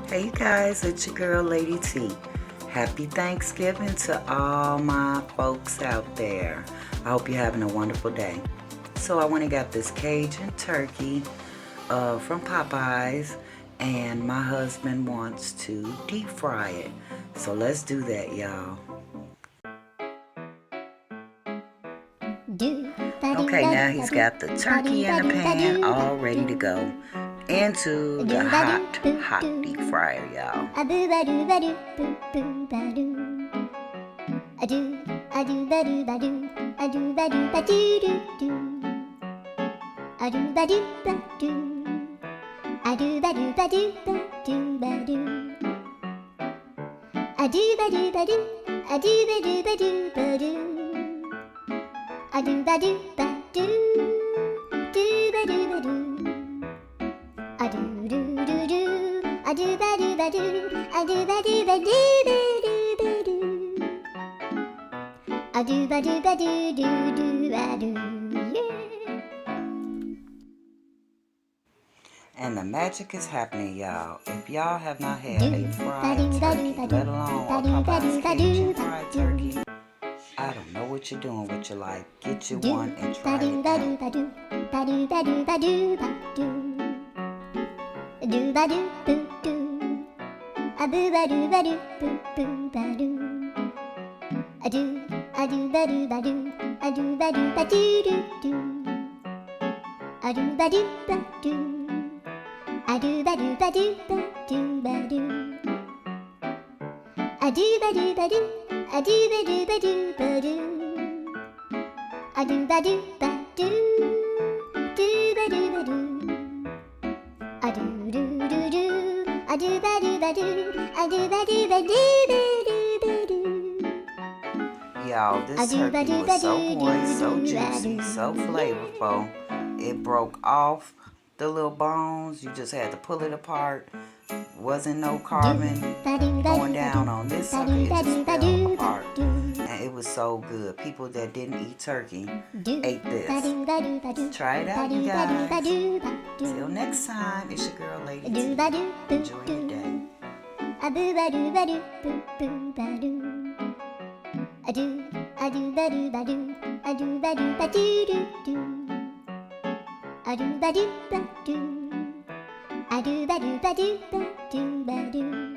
Hey you guys, it's your girl Lady T. Happy Thanksgiving to all my folks out there. I hope you're having a wonderful day. So I went and got this Cajun turkey from Popeyes, and my husband wants to deep fry it. So let's do that, y'all. Okay, now he's got the turkey in the pan all ready to go into the hot deep fryer, y'all. And the magic is happening, y'all. If y'all have not had a fried turkey, let alone a Popeye's Cajun fried turkey, I don't know what you're doing with your life. Get you one and try it Y'all, this turkey was so moist, so juicy, so flavorful. It broke off the little bones. You just had to pull it apart. Wasn't no carving going down on this sucker. It just fell apart. And it was so good. People that didn't eat turkey ate this. Try it out, you guys. Till next time, it's your girl Lady T. Enjoy your day. Adu ba do ba do ba do ba do ba do.